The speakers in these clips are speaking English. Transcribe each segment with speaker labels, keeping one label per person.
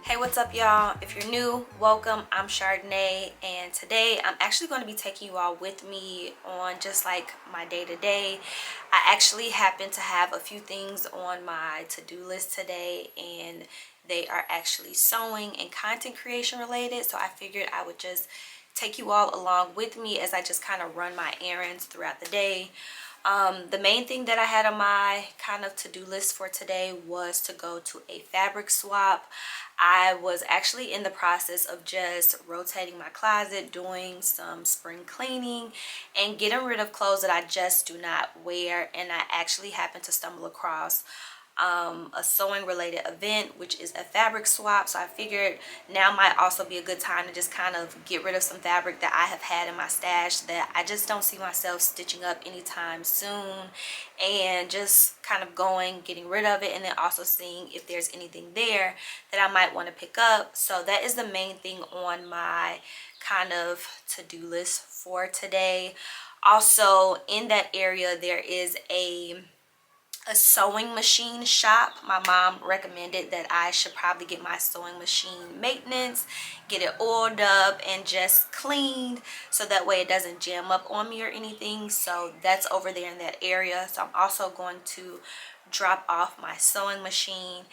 Speaker 1: Hey, what's up, y'all? If you're new, welcome. I'm Chardonnay, and today I'm actually going to be taking you all with me on just like my day-to-day. I actually happen to have a few things on my to-do list today, and they are actually sewing and content creation related, so I figured I would just take you all along with me as I just kind of run my errands throughout the day. The main thing that I had on my kind of to-do list for today was to go to a fabric swap. I was actually in the process of just rotating my closet, doing some spring cleaning, and getting rid of clothes that I just do not wear. And I actually happened to stumble across a sewing related event, which is a fabric swap. So I figured now might also be a good time to just kind of get rid of some fabric that I have had in my stash that I just don't see myself stitching up anytime soon, and just kind of getting rid of it, and then also seeing if there's anything there that I might want to pick up. So that is the main thing on my kind of to-do list for today. Also in that area there is a sewing machine shop. My mom recommended that I should probably get my sewing machine maintenance, get it oiled up and just cleaned, so that way it doesn't jam up on me or anything. So that's over there in that area. So I'm also going to drop off my sewing machine,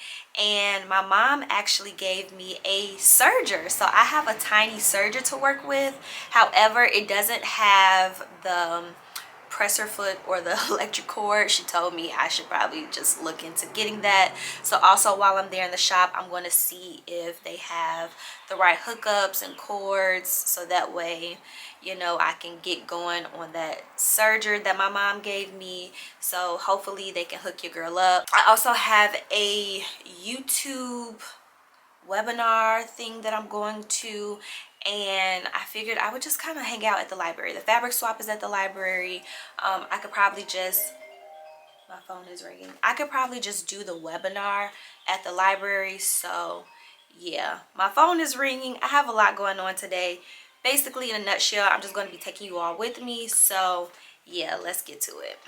Speaker 1: and my mom actually gave me a serger. So I have a tiny serger to work with. However, it doesn't have the presser foot or the electric cord. She told me I should probably just look into getting that. So also while I'm there in the shop, I'm going to see if they have the right hookups and cords, so that way, you know, I can get going on that serger that my mom gave me. So hopefully they can hook your girl up. I also have a YouTube webinar thing that I'm going to, and I figured I would just kind of hang out at the library. The fabric swap is at the library. I could probably just, my phone is ringing, I could probably just do the webinar at the library. So yeah, my phone is ringing. I have a lot going on today. Basically, in a nutshell, I'm just going to be taking you all with me. So yeah, let's get to it.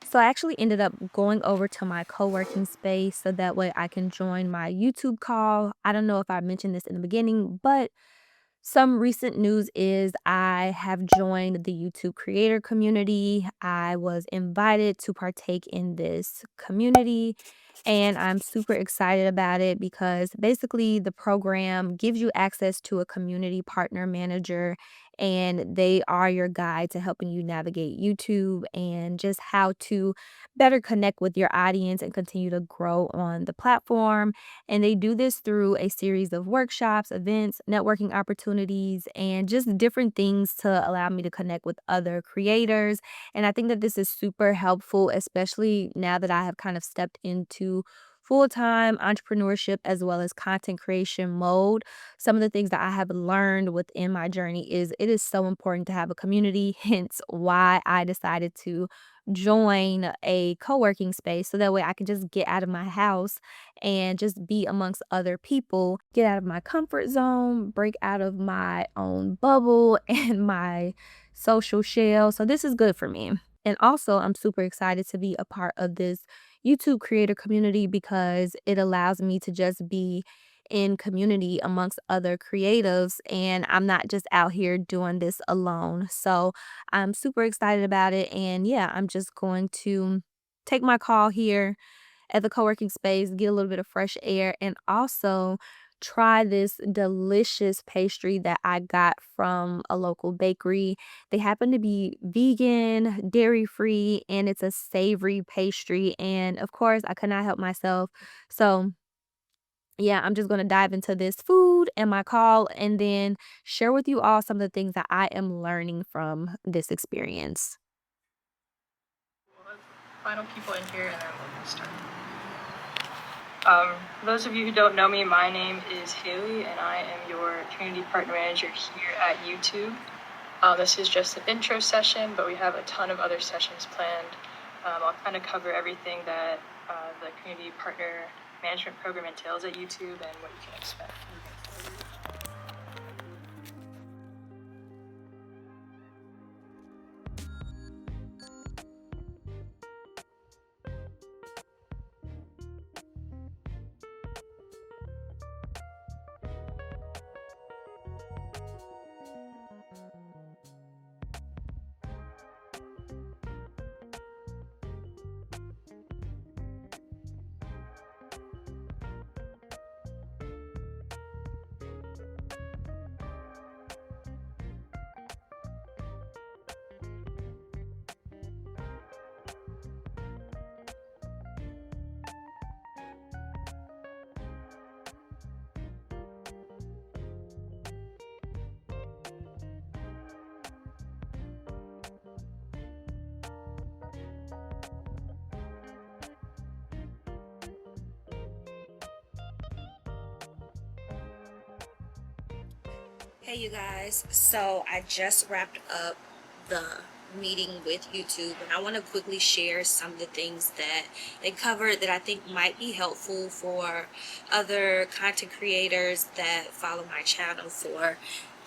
Speaker 1: So I actually ended up going over to my co-working space so that way I can join my YouTube call. I don't know if I mentioned this in the beginning, but some recent news is I have joined the YouTube creator community. I was invited to partake in this community, and I'm super excited about it because basically the program gives you access to a community partner manager, and they are your guide to helping you navigate YouTube and just how to better connect with your audience and continue to grow on the platform. And they do this through a series of workshops, events, networking opportunities, and just different things to allow me to connect with other creators. And I think that this is super helpful, especially now that I have kind of stepped into full-time entrepreneurship as well as content creation mode. Some of the things that I have learned within my journey is it is so important to have a community, hence why I decided to join a co-working space so that way I can just get out of my house and just be amongst other people, get out of my comfort zone, break out of my own bubble and my social shell. So this is good for me. And also, I'm super excited to be a part of this YouTube creator community because it allows me to just be in community amongst other creatives, and I'm not just out here doing this alone. So I'm super excited about it. And yeah, I'm just going to take my call here at the co-working space, get a little bit of fresh air, and also try this delicious pastry that I got from a local bakery. They happen to be vegan, dairy-free, and it's a savory pastry. And of course, I could not help myself. So yeah, I'm just going to dive into this food and my call and then share with you all some of the things that I am learning from this experience.
Speaker 2: Well, let's final people in here and then we'll start. For those of you who don't know me, my name is Haley and I am your community partner manager here at YouTube. This is just an intro session, but we have a ton of other sessions planned. I'll kind of cover everything that the community partner management program entails at YouTube and what you can expect moving forward.
Speaker 1: Hey you guys, so I just wrapped up the meeting with YouTube and I want to quickly share some of the things that they covered that I think might be helpful for other content creators that follow my channel for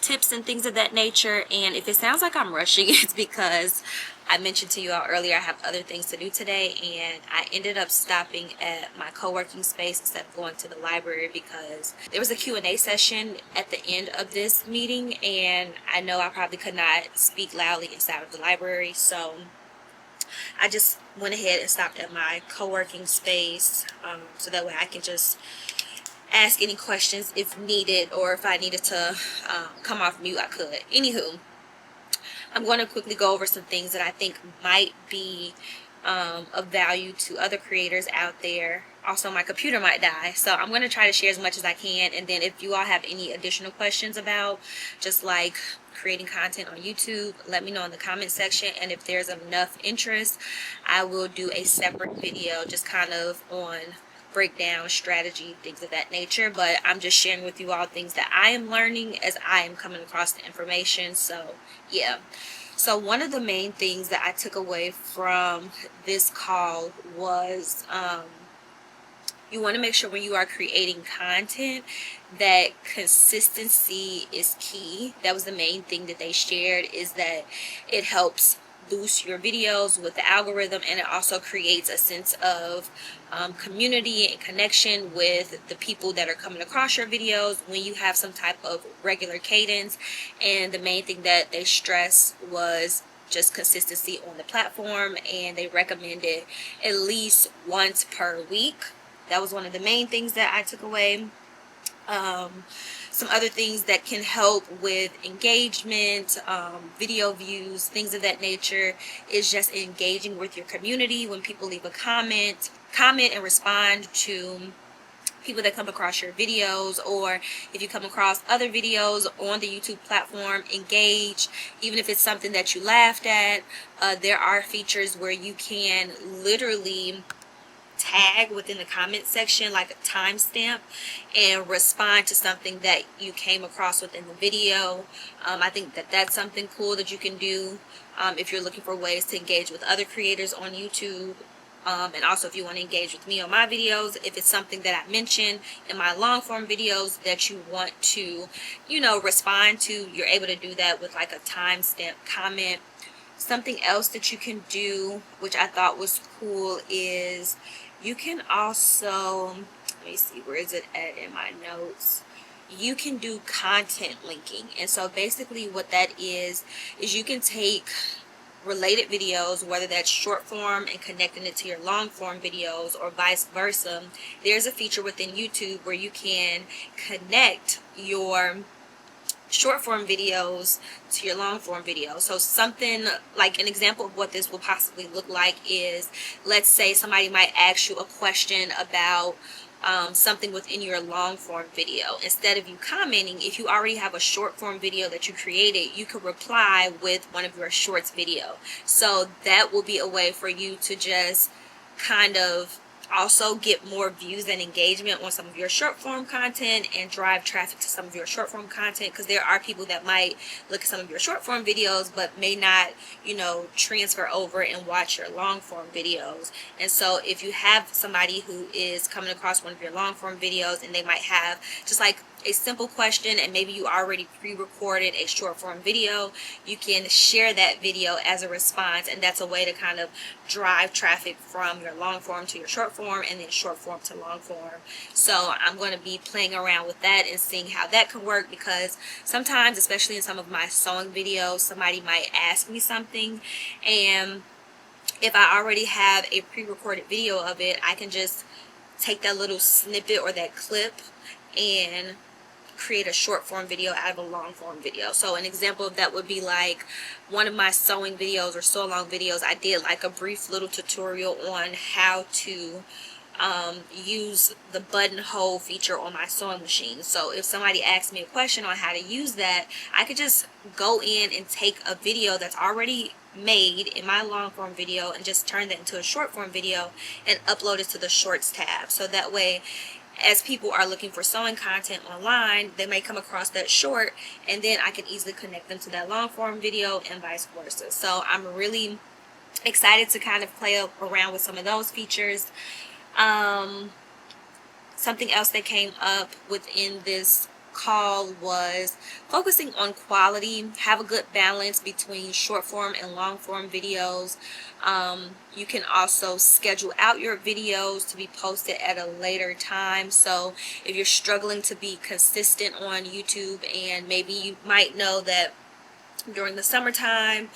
Speaker 1: tips and things of that nature. And if it sounds like I'm rushing, it's because I mentioned to you all earlier I have other things to do today, and I ended up stopping at my co-working space instead of going to the library because there was a Q&A session at the end of this meeting, and I know I probably could not speak loudly inside of the library, so I just went ahead and stopped at my co-working space so that way I can just ask any questions if needed, or if I needed to come off mute I could. Anywho, I'm going to quickly go over some things that I think might be of value to other creators out there. Also, my computer might die, so I'm going to try to share as much as I can, and then if you all have any additional questions about just like creating content on YouTube, let me know in the comment section, and if there's enough interest, I will do a separate video just kind of on breakdown strategy, things of that nature. But I'm just sharing with you all things that I am learning as I am coming across the information. So yeah, so one of the main things that I took away from this call was you want to make sure when you are creating content that consistency is key. That was the main thing that they shared, is that it helps boost your videos with the algorithm, and it also creates a sense of community and connection with the people that are coming across your videos when you have some type of regular cadence. And the main thing that they stressed was just consistency on the platform, and they recommended at least once per week. That was one of the main things that I took away. Some other things that can help with engagement, video views, things of that nature, is just engaging with your community. When people leave a comment and respond to people that come across your videos, or if you come across other videos on the YouTube platform, engage. Even if it's something that you laughed at, there are features where you can literally tag within the comment section, like a timestamp, and respond to something that you came across within the video. I think that that's something cool that you can do if you're looking for ways to engage with other creators on YouTube. And also if you want to engage with me on my videos, if it's something that I mentioned in my long form videos that you want to, respond to, you're able to do that with like a timestamp comment. Something else that you can do, which I thought was cool, is you can also, let me see, where is it at in my notes? You can do content linking. And so basically what that is you can take related videos, whether that's short form and connecting it to your long form videos, or vice versa. There's a feature within YouTube where you can connect your short form videos to your long form videos. So something like an example of what this will possibly look like is, let's say somebody might ask you a question about something within your long form video. Instead of you commenting, if you already have a short form video that you created, you could reply with one of your shorts video. So that will be a way for you to just kind of also get more views and engagement on some of your short form content and drive traffic to some of your short form content, because there are people that might look at some of your short form videos but may not, you know, transfer over and watch your long form videos. And so if you have somebody who is coming across one of your long form videos and they might have just like a simple question, and maybe you already pre-recorded a short form video, you can share that video as a response, and that's a way to kind of drive traffic from your long form to your short form, and then short form to long form. So I'm going to be playing around with that and seeing how that can work, because sometimes, especially in some of my sewing videos, somebody might ask me something, and if I already have a pre-recorded video of it, I can just take that little snippet or that clip and create a short form video out of a long form video. So an example of that would be like one of my sewing videos or sew along videos. I did like a brief little tutorial on how to use the buttonhole feature on my sewing machine. So if somebody asks me a question on how to use that, I could just go in and take a video that's already made in my long form video and just turn that into a short form video and upload it to the shorts tab. So that way, as people are looking for sewing content online, they may come across that short, and then I can easily connect them to that long form video and vice versa. So I'm really excited to kind of play around with some of those features. Something else that came up within this call was focusing on quality. Have a good balance between short form and long form videos. You can also schedule out your videos to be posted at a later time. So if you're struggling to be consistent on YouTube, and maybe you might know that during the summertime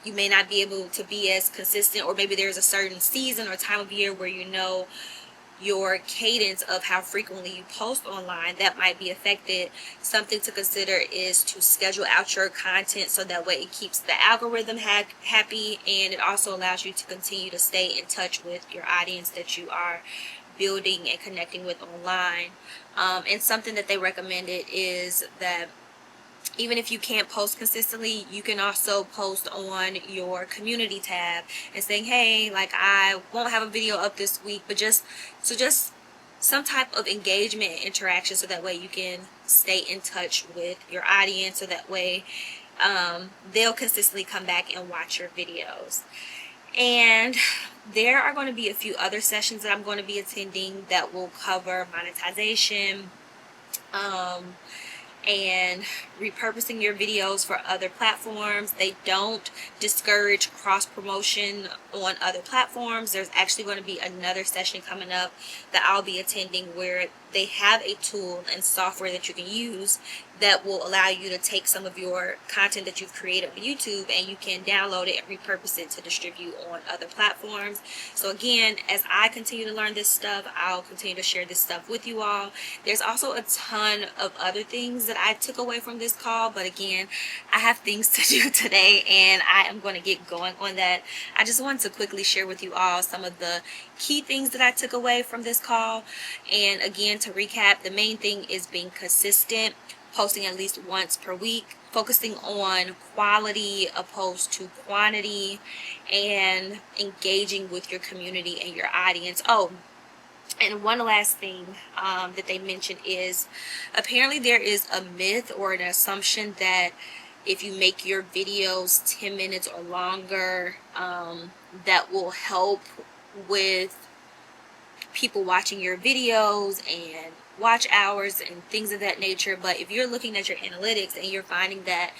Speaker 1: you may not be able to be as consistent, or maybe there's a certain season or time of year where you know your cadence of how frequently you post online, that might be affected. Something to consider is to schedule out your content so that way it keeps the algorithm happy, and it also allows you to continue to stay in touch with your audience that you are building and connecting with online. And something that they recommended is that even if you can't post consistently, you can also post on your community tab and saying, hey, like, I won't have a video up this week, but just some type of engagement and interaction, so that way you can stay in touch with your audience, so that way they'll consistently come back and watch your videos. And there are going to be a few other sessions that I'm going to be attending that will cover monetization, and repurposing your videos for other platforms. They don't discourage cross promotion on other platforms. There's actually going to be another session coming up that I'll be attending where they have a tool and software that you can use that will allow you to take some of your content that you've created on YouTube, and you can download it and repurpose it to distribute on other platforms. So again, as I continue to learn this stuff, I'll continue to share this stuff with you all. There's also a ton of other things that I took away from this call, but again, I have things to do today and I am going to get going on that. I just wanted to quickly share with you all some of the key things that I took away from this call. And again, to recap, the main thing is being consistent, posting at least once per week, focusing on quality opposed to quantity, and engaging with your community and your audience. Oh, and one last thing that they mentioned is apparently there is a myth or an assumption that if you make your videos 10 minutes or longer, that will help with people watching your videos and watch hours and things of that nature. But if you're looking at your analytics and you're finding that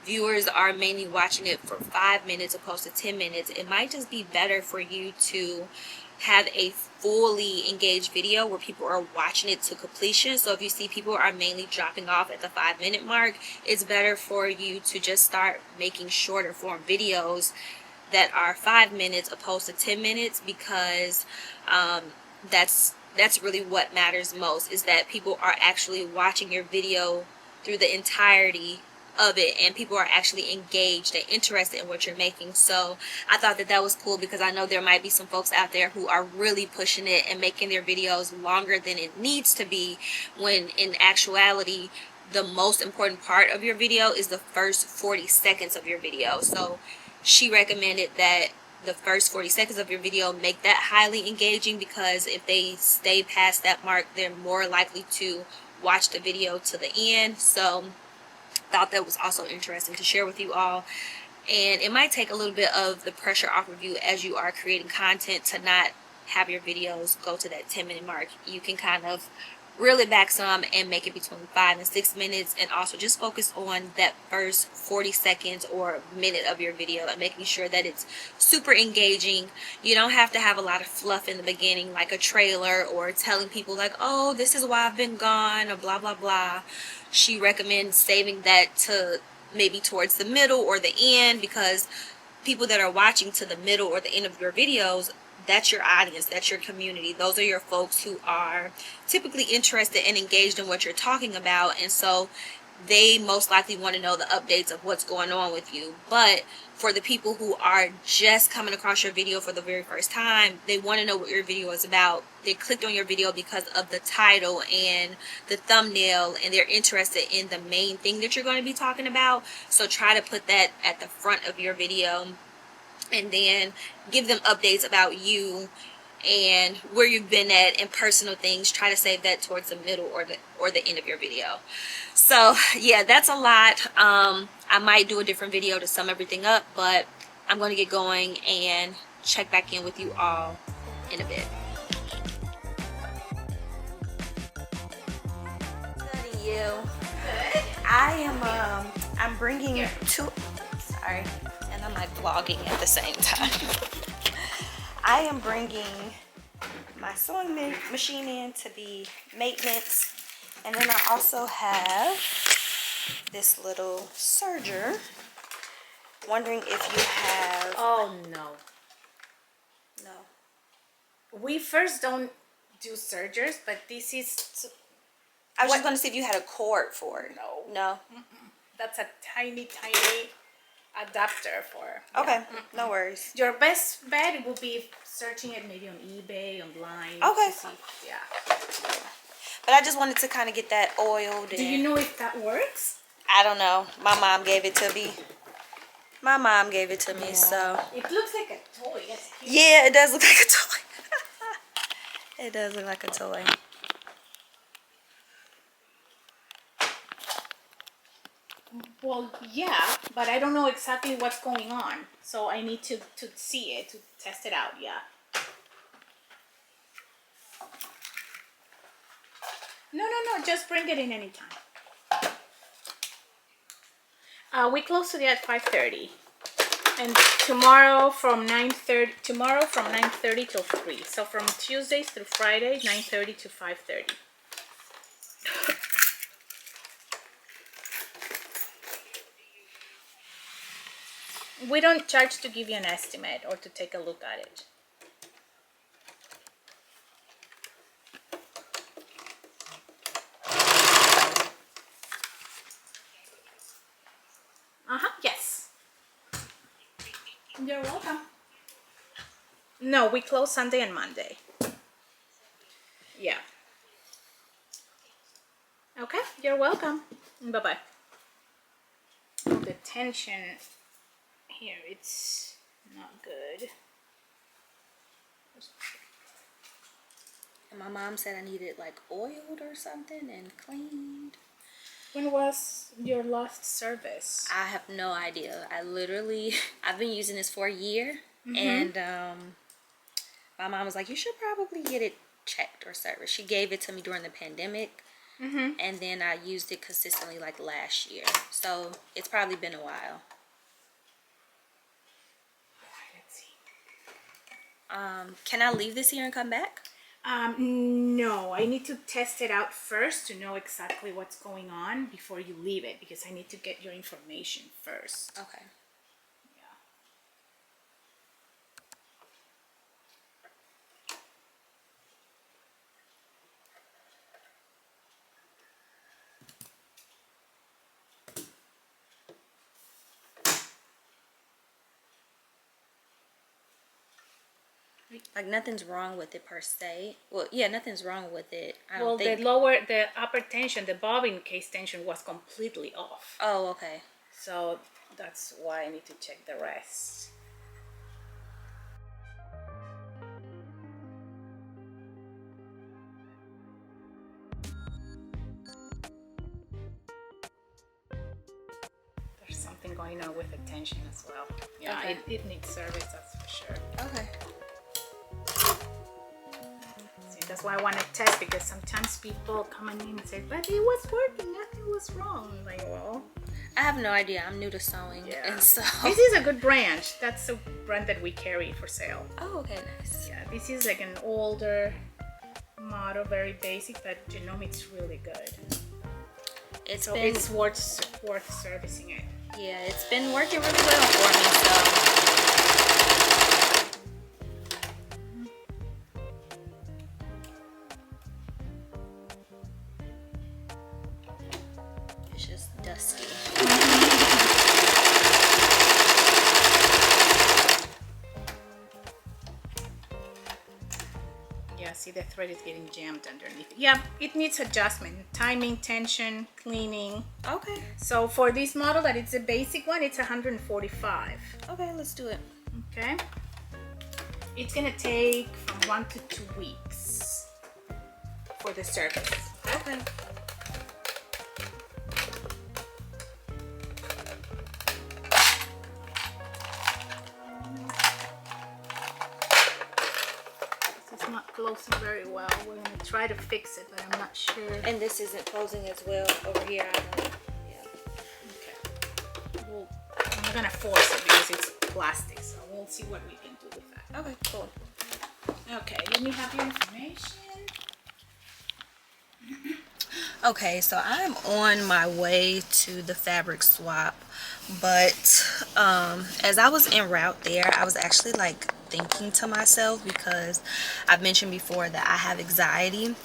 Speaker 1: viewers are mainly watching it for 5 minutes opposed to 10 minutes, it might just be better for you to have a fully engaged video where people are watching it to completion. So if you see people are mainly dropping off at the 5-minute mark, it's better for you to just start making shorter form videos that are 5 minutes opposed to 10 minutes, because that's really what matters most, is that people are actually watching your video through the entirety of it, and people are actually engaged and interested in what you're making. So I thought that that was cool, because I know there might be some folks out there who are really pushing it and making their videos longer than it needs to be, when in actuality the most important part of your video is the first 40 seconds of your video. So she recommended that the first 40 seconds of your video, make that highly engaging, because if they stay past that mark, they're more likely to watch the video to the end. So thought that was also interesting to share with you all. And it might take a little bit of the pressure off of you as you are creating content to not have your videos go to that 10-minute mark. You can kind of reel it back some and make it between 5 and 6 minutes, and also just focus on that first 40 seconds or minute of your video and making sure that it's super engaging. You don't have to have a lot of fluff in the beginning, like a trailer or telling people like, oh, this is why I've been gone, or blah blah blah. She recommends saving that to maybe towards the middle or the end, because people that are watching to the middle or the end of your videos, that's your audience, that's your community. Those are your folks who are typically interested and engaged in what you're talking about, and so they most likely want to know the updates of what's going on with you. But for the people who are just coming across your video for the very first time, they want to know what your video is about. They clicked on your video because of the title and the thumbnail, and they're interested in the main thing that you're going to be talking about. So try to put that at the front of your video, and then give them updates about you and where you've been at and personal things. Try to save that towards the middle or the end of your video. So yeah, that's a lot. I might do a different video to sum everything up, but I'm going to get going and check back in with you all in a bit. You.
Speaker 3: Good.
Speaker 1: I am I'm bringing two, sorry, and I'm like vlogging at the same time. I am bringing my sewing machine in to be maintenance, and then I also have this little serger. Wondering if you have.
Speaker 3: Oh no.
Speaker 1: No.
Speaker 3: We first don't do sergers, but this is
Speaker 1: I was
Speaker 3: What?
Speaker 1: just going to see if you had a cord for it.
Speaker 3: No.
Speaker 1: No?
Speaker 3: that's a tiny adapter for.
Speaker 1: Okay, no worries.
Speaker 3: Your best bet would be searching it maybe on eBay, online.
Speaker 1: Okay.
Speaker 3: To see. Yeah.
Speaker 1: But I just wanted to kind of get that oiled.
Speaker 3: Do you know if that works?
Speaker 1: I don't know. My mom gave it to me. So.
Speaker 3: It looks like a toy. It's cute.
Speaker 1: Yeah, it does look like a toy. It does look like a toy.
Speaker 3: Well, yeah, but I don't know exactly what's going on. So I need to see it, to test it out, yeah. No, just bring it in anytime. We close today at 5:30. And tomorrow from 9:30 till 3. So from Tuesdays through Fridays, 9:30 to 5:30. We don't charge to give you an estimate or to take a look at it. Yes. You're welcome. No, we close Sunday and Monday. Yeah. Okay, you're welcome. Bye-bye. Oh, the tension here, it's not good.
Speaker 1: And my mom said I needed like oiled or something and cleaned.
Speaker 3: When was your last service?
Speaker 1: I have no idea. I've been using this for a year, and my mom was like, you should probably get it checked or serviced. She gave it to me during the pandemic, and then I used it consistently like last year. So it's probably been a while.
Speaker 3: Let's see.
Speaker 1: Can I leave this here and come back?
Speaker 3: No, I need to test it out first to know exactly what's going on before you leave it, because I need to get your information first.
Speaker 1: Okay.
Speaker 3: Yeah.
Speaker 1: Like nothing's wrong with it per se. Well, yeah, nothing's wrong with it. I don't
Speaker 3: Well,
Speaker 1: think.
Speaker 3: the upper tension, the bobbin case tension was completely off.
Speaker 1: Oh, okay.
Speaker 3: So that's why I need to check the rest. There's something going on with the tension as well. Yeah,
Speaker 1: Okay.
Speaker 3: it needs service, that's for sure.
Speaker 1: Okay.
Speaker 3: See, that's why I want to test, because sometimes people come in and say, but it was working, nothing was wrong. I'm like, well,
Speaker 1: I have no idea. I'm new to sewing,
Speaker 3: yeah.
Speaker 1: and so.
Speaker 3: This is a good brand. That's the brand that we carry for sale.
Speaker 1: Oh, okay, nice.
Speaker 3: Yeah, this is like an older model, very basic, but you know, it's really good.
Speaker 1: It's
Speaker 3: So
Speaker 1: been
Speaker 3: it's worth servicing it.
Speaker 1: yeah, it's been working really well for me. So it's just dusty.
Speaker 3: Yeah, see, the thread is getting jammed underneath. Yeah, it needs adjustment, timing, tension, cleaning.
Speaker 1: Okay.
Speaker 3: So for this model, that it's a basic one, it's 145.
Speaker 1: Okay, let's do it.
Speaker 3: Okay. It's gonna take from 1 to 2 weeks for the service.
Speaker 1: Okay.
Speaker 3: This is not closing very well. We're gonna try to fix it, but I'm not sure.
Speaker 1: And this isn't closing as well over here. I don't. Yeah.
Speaker 3: Okay. I'm not gonna force it because it's plastic, so we'll see what we can do with that.
Speaker 1: Okay, cool.
Speaker 3: Okay, let me have your information.
Speaker 1: Okay, so I'm on my way to the fabric swap, but as I was en route there, I was actually like thinking to myself, because I've mentioned before that I have anxiety,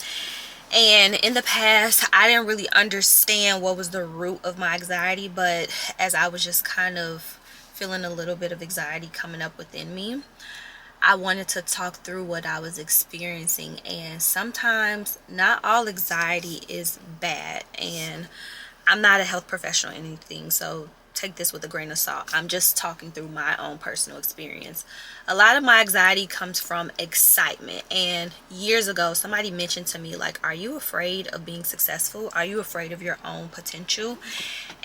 Speaker 1: and in the past I didn't really understand what was the root of my anxiety, but as I was just kind of feeling a little bit of anxiety coming up within me, I wanted to talk through what I was experiencing. And sometimes not all anxiety is bad, and I'm not a health professional or anything, so take this with a grain of salt. I'm just talking through my own personal experience. A lot of my anxiety comes from excitement, and years ago somebody mentioned to me, like, are you afraid of being successful? Are you afraid of your own potential?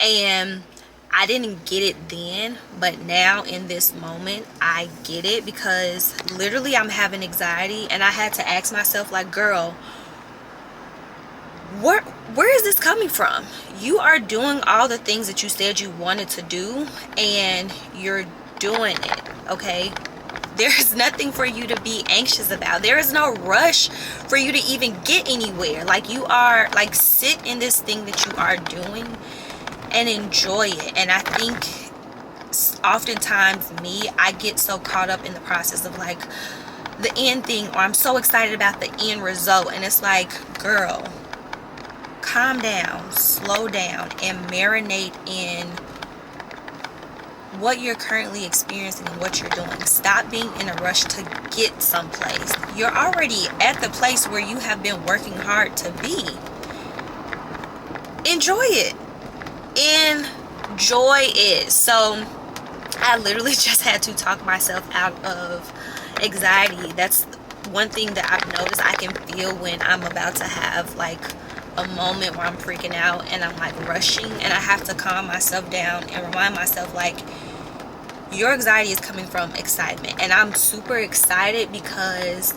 Speaker 1: And I didn't get it then, but now in this moment I get it, because literally I'm having anxiety, and I had to ask myself, like, girl, where is this coming from? You are doing all the things that you said you wanted to do, and you're doing it, okay? There's nothing for you to be anxious about. There is no rush for you to even get anywhere. Like, you are, like, sit in this thing that you are doing and enjoy it. And I think oftentimes I get so caught up in the process of like the end thing, or I'm so excited about the end result, and it's like, girl, calm down, slow down, and marinate in what you're currently experiencing and what you're doing. Stop being in a rush to get someplace. You're already at the place where you have been working hard to be. Enjoy it. Enjoy it. So I literally just had to talk myself out of anxiety. That's one thing that I've noticed I can feel when I'm about to have like a moment where I'm freaking out and I'm like rushing, and I have to calm myself down and remind myself, like, your anxiety is coming from excitement. And I'm super excited because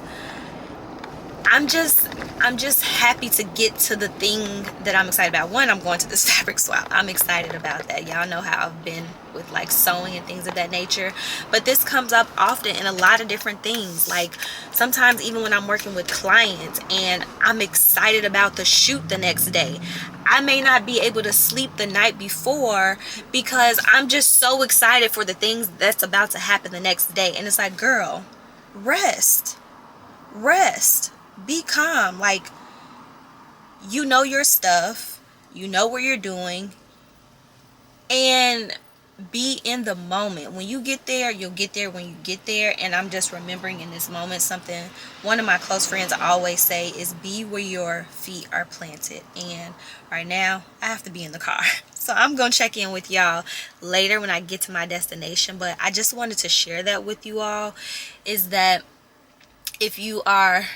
Speaker 1: I'm just happy to get to the thing that I'm excited about. One, I'm going to this fabric swap. I'm excited about that. Y'all know how I've been with like sewing and things of that nature, but this comes up often in a lot of different things. Like sometimes even when I'm working with clients and I'm excited about the shoot the next day, I may not be able to sleep the night before because I'm just so excited for the things that's about to happen the next day. And it's like, girl, rest, be calm. Like, you know your stuff, you know what you're doing, and be in the moment. When you get there, you'll get there when you get there. And I'm just remembering in this moment something one of my close friends always say is, be where your feet are planted. And right now I have to be in the car. So I'm gonna check in with y'all later when I get to my destination. But I just wanted to share that with you all, is that if you are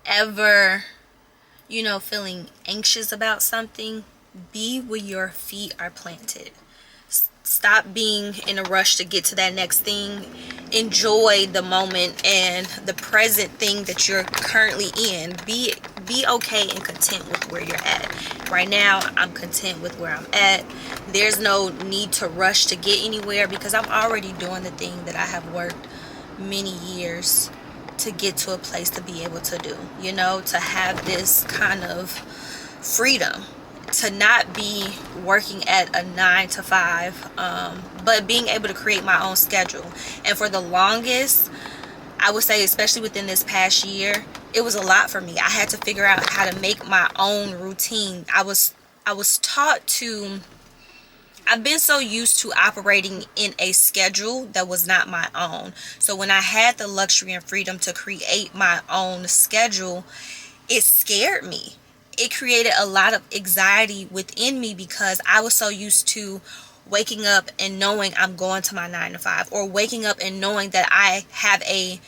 Speaker 1: ever, you know, feeling anxious about something, be where your feet are planted. Stop being in a rush to get to that next thing. Enjoy the moment and the present thing that you're currently in. Be okay and content with where you're at. Right now, I'm content with where I'm at. There's no need to rush to get anywhere because I'm already doing the thing that I have worked many years to get to a place to be able to do. You know, to have this kind of freedom, to not be working at a 9 to 5, but being able to create my own schedule. And for the longest, I would say, especially within this past year, it was a lot for me. I had to figure out how to make my own routine. I was taught to, I've been so used to operating in a schedule that was not my own. So when I had the luxury and freedom to create my own schedule, it scared me. It created a lot of anxiety within me because I was so used to waking up and knowing I'm going to my 9 to 5, or waking up and knowing that I have a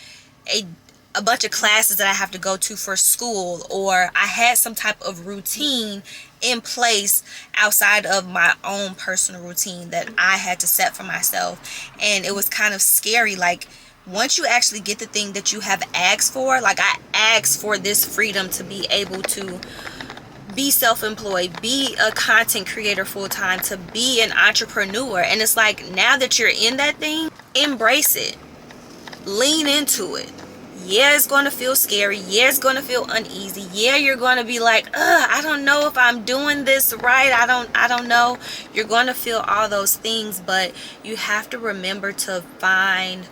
Speaker 1: bunch of classes that I have to go to for school, or I had some type of routine in place outside of my own personal routine that I had to set for myself. And it was kind of scary. Like, once you actually get the thing that you have asked for, like I asked for this freedom to be able to be self-employed, be a content creator full-time, to be an entrepreneur. And it's like, now that you're in that thing, embrace it, lean into it. Yeah, it's going to feel scary. Yeah, it's going to feel uneasy. Yeah, you're going to be like, I don't know if I'm doing this right. I don't know. You're going to feel all those things, but you have to remember to find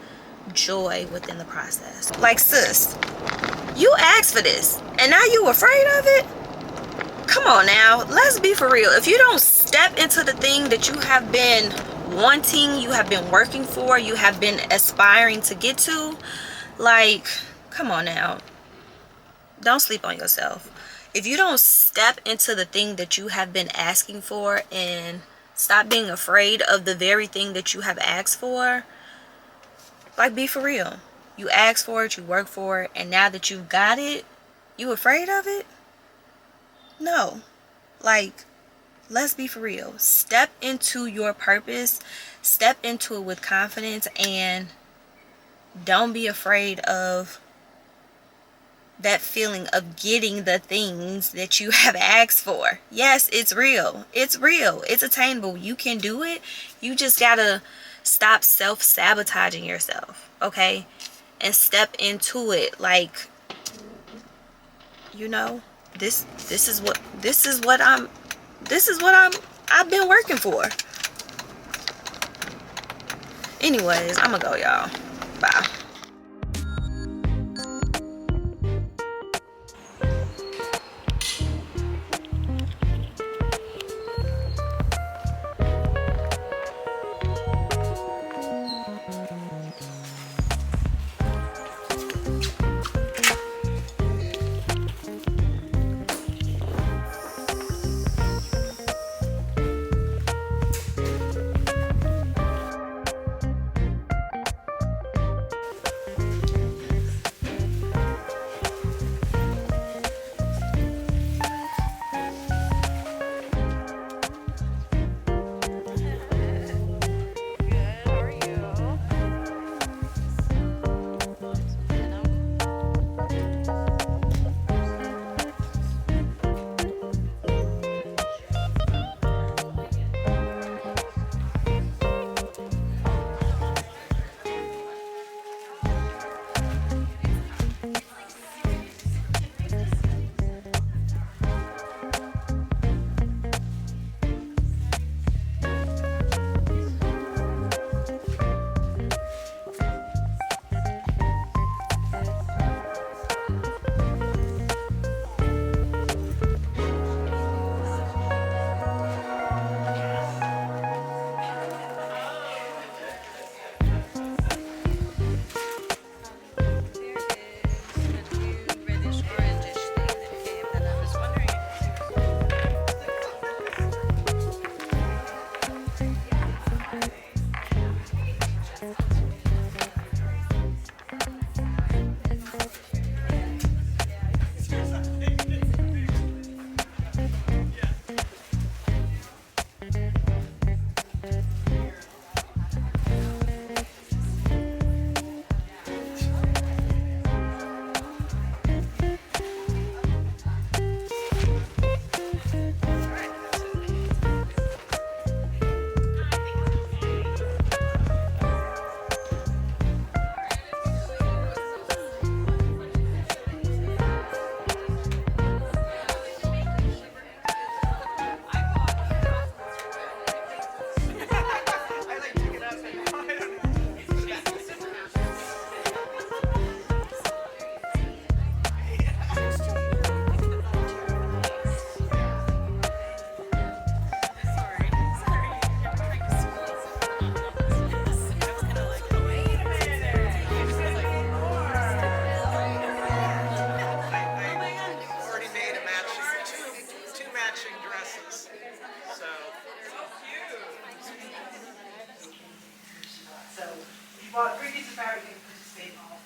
Speaker 1: joy within the process. Like, sis, you asked for this and now you afraid of it? Come on now, let's be for real. If you don't step into the thing that you have been wanting, you have been working for, you have been aspiring to get to, like, come on now, don't sleep on yourself. If you don't step into the thing that you have been asking for and stop being afraid of the very thing that you have asked for, like, be for real. You asked for it, you worked for it, and now that you've got it, you afraid of it? No. Like, let's be for real. Step into your purpose, step into it with confidence, and don't be afraid of that feeling of getting the things that you have asked for. Yes, it's real. It's real. It's attainable. You can do it. You just gotta stop self-sabotaging yourself, okay? And step into it. Like, you know, this is what I've been working for. Anyways, I'm gonna go, y'all. Bye.
Speaker 4: pieces.
Speaker 5: So if you bought 3 pieces of fabric, you can participate in all the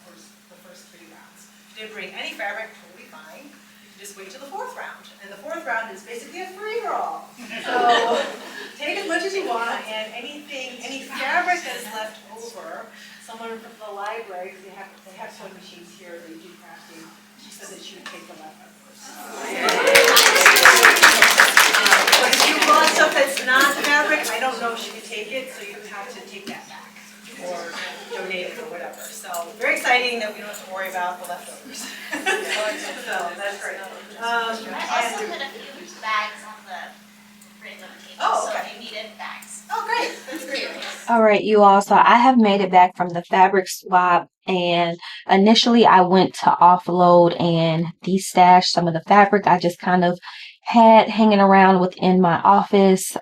Speaker 5: first 3 rounds. If you didn't bring any fabric, totally fine. You can just wait till the 4th round. And the 4th round is basically a free-for-all. So take as much as you want, and any fabric that is left over, someone from the library, because they have sewing machines here, they do crafting, she said that she would take the leftovers. But if you bought stuff that's not fabric, I don't know if she could take it, so you have to take that back or donate it or whatever. So very exciting that we don't have to worry about the leftovers. So that's great.
Speaker 6: I also put a few bags on the fridge on the table,
Speaker 5: Oh, okay.
Speaker 6: so if you needed bags.
Speaker 5: Oh, great. That's great.
Speaker 1: All right, you all. So I have made it back from the fabric swap, and initially I went to offload and destash some of the fabric I just kind of had hanging around within my office.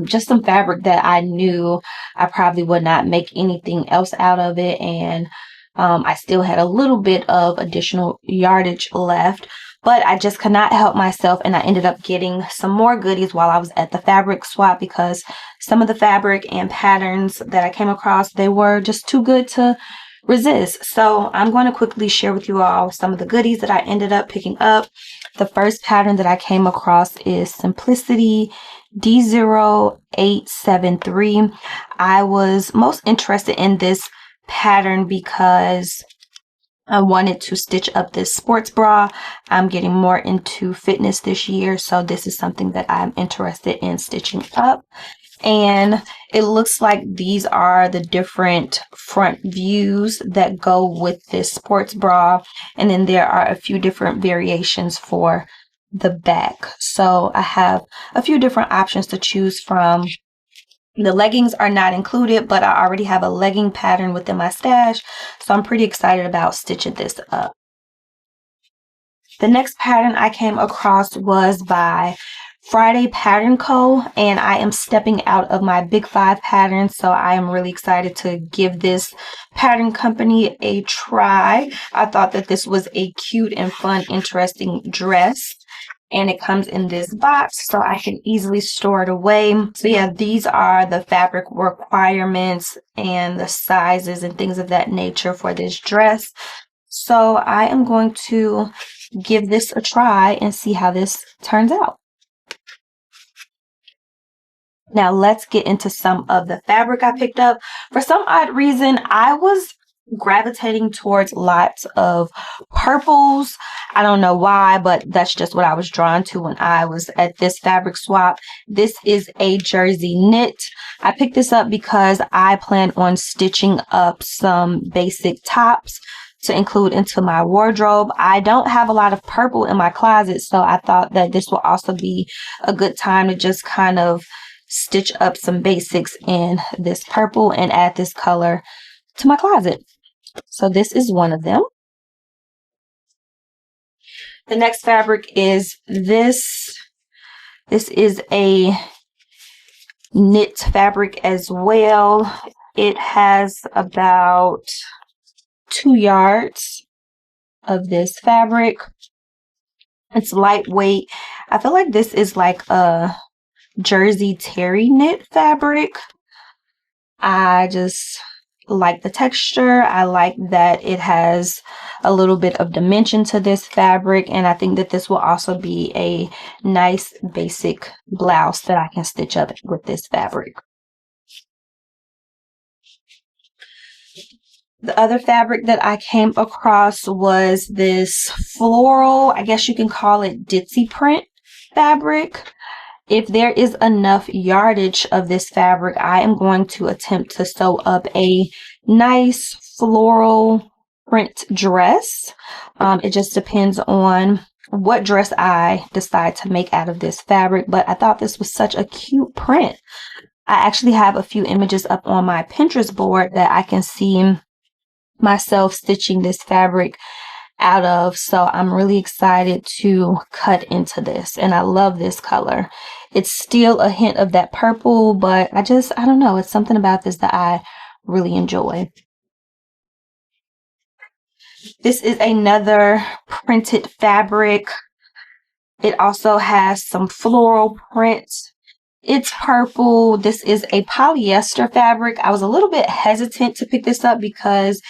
Speaker 1: Just some fabric that I knew I probably would not make anything else out of it, and I still had a little bit of additional yardage left. But I just could not help myself, and I ended up getting some more goodies while I was at the fabric swap because some of the fabric and patterns that I came across, they were just too good to resist. So I'm going to quickly share with you all some of the goodies that I ended up picking up. The first pattern that I came across is Simplicity D0873. I was most interested in this pattern because I wanted to stitch up this sports bra. I'm getting more into fitness this year, so this is something that I'm interested in stitching up. And it looks like these are the different front views that go with this sports bra. And then there are a few different variations for the back. So I have a few different options to choose from. The leggings are not included, but I already have a legging pattern within my stash, so I'm pretty excited about stitching this up. The next pattern I came across was by Friday Pattern Co., and I am stepping out of my Big 5 patterns, so I am really excited to give this pattern company a try. I thought that this was a cute and fun, interesting dress. And it comes in this box so I can easily store it away. So yeah, these are the fabric requirements and the sizes and things of that nature for this dress. So I am going to give this a try and see how this turns out. Now let's get into some of the fabric I picked up. For some odd reason, I was gravitating towards lots of purples. I don't know why, but that's just what I was drawn to when I was at this fabric swap. This is a jersey knit. I picked this up because I plan on stitching up some basic tops to include into my wardrobe. I don't have a lot of purple in my closet, so I thought that this will also be a good time to just kind of stitch up some basics in this purple and add this color to my closet. So this is one of them. The next fabric is this. This is a knit fabric as well. It has about 2 yards of this fabric. It's lightweight. I feel like this is like a jersey terry knit fabric. I just like the texture. I like that it has a little bit of dimension to this fabric, and I think that this will also be a nice basic blouse that I can stitch up with this fabric. The other fabric that I came across was this floral, I guess you can call it ditzy print fabric. If there is enough yardage of this fabric, I am going to attempt to sew up a nice floral print dress. It just depends on what dress I decide to make out of this fabric, but I thought this was such a cute print. I actually have a few images up on my Pinterest board that I can see myself stitching this fabric out of, so I'm really excited to cut into this, and I love this color. It's still a hint of that purple, but I don't know, it's something about this that I really enjoy. This is another printed fabric. It also has some floral prints. It's purple. This is a polyester fabric. I was a little bit hesitant to pick this up because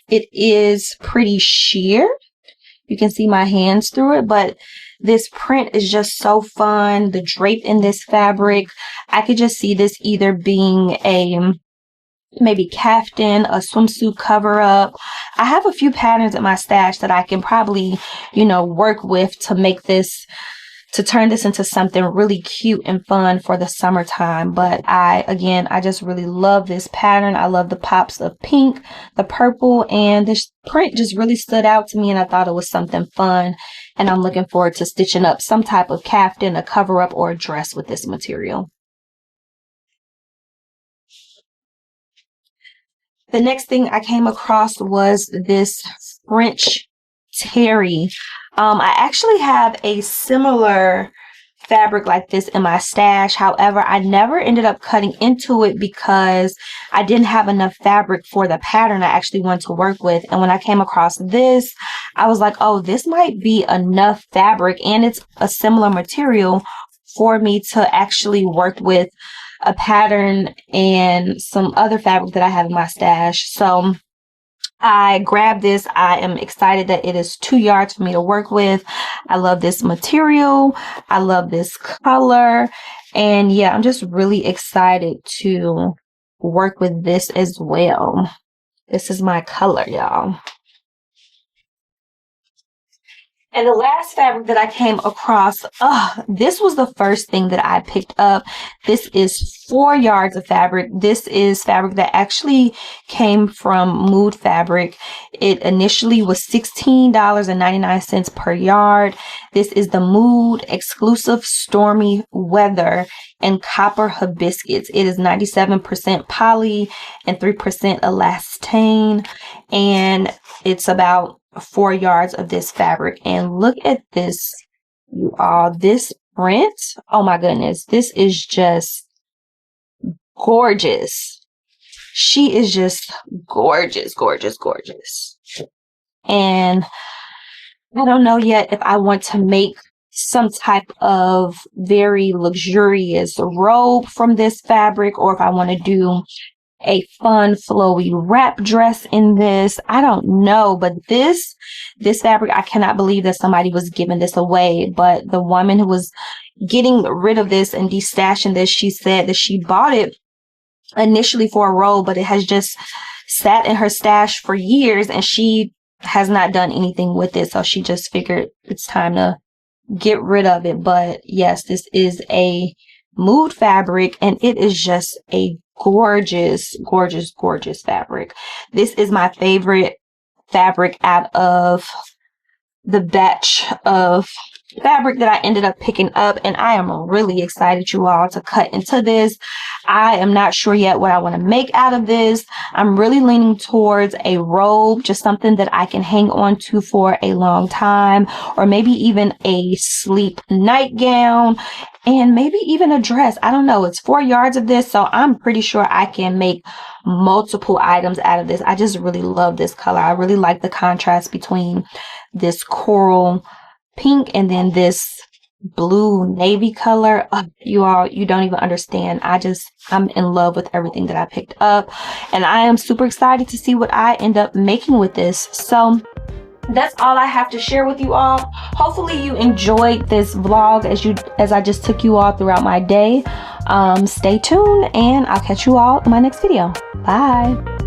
Speaker 1: it is pretty sheer. You can see my hands through it, but this print is just so fun. The drape in this fabric, I could just see this either being a maybe caftan, a swimsuit cover up. I have a few patterns in my stash that I can probably, work with to turn this into something really cute and fun for the summertime. But I just really love this pattern. I love the pops of pink, the purple, and this print just really stood out to me, and I thought it was something fun. And I'm looking forward to stitching up some type of caftan, a cover up, or a dress with this material. The next thing I came across was this French terry. I actually have a similar fabric like this in my stash. However, I never ended up cutting into it because I didn't have enough fabric for the pattern I actually wanted to work with. And when I came across this, I was like, oh, this might be enough fabric, and it's a similar material for me to actually work with a pattern and some other fabric that I have in my stash. So I grabbed this. I am excited that it is 2 yards for me to work with. I love this material. I love this color. And yeah, I'm just really excited to work with this as well. This is my color, y'all. And the last fabric that I came across, this was the first thing that I picked up. This is 4 yards of fabric. This is fabric that actually came from Mood Fabric. It initially was $16.99 per yard. This is the Mood exclusive Stormy Weather and Copper Hibiscus. It is 97% poly and 3% elastane, and it's about 4 yards of this fabric. And look at this, you all. This print, oh my goodness, this is just gorgeous. She is just gorgeous, gorgeous, gorgeous. And I don't know yet if I want to make some type of very luxurious robe from this fabric, or if I want to do a fun flowy wrap dress in this. I don't know, but this fabric, I cannot believe that somebody was giving this away. But the woman who was getting rid of this and destashing this, she said that she bought it initially for a robe, but it has just sat in her stash for years and she has not done anything with it. So she just figured it's time to get rid of it. But yes, this is a Mood fabric, and it is just a gorgeous, gorgeous, gorgeous fabric. This is my favorite fabric out of the batch of fabric that I ended up picking up, and I am really excited, you all, to cut into this. I am not sure yet what I want to make out of this. I'm really leaning towards a robe, just something that I can hang on to for a long time, or maybe even a sleep nightgown, and maybe even a dress. I don't know. It's 4 yards of this, so I'm pretty sure I can make multiple items out of this. I just really love this color. I really like the contrast between this coral pink and then this blue navy color. You all, you don't even understand. I'm in love with everything that I picked up, and I am super excited to see what I end up making with this. So that's all I have to share with you all. Hopefully you enjoyed this vlog as I just took you all throughout my day. Stay tuned, and I'll catch you all in my next video. Bye.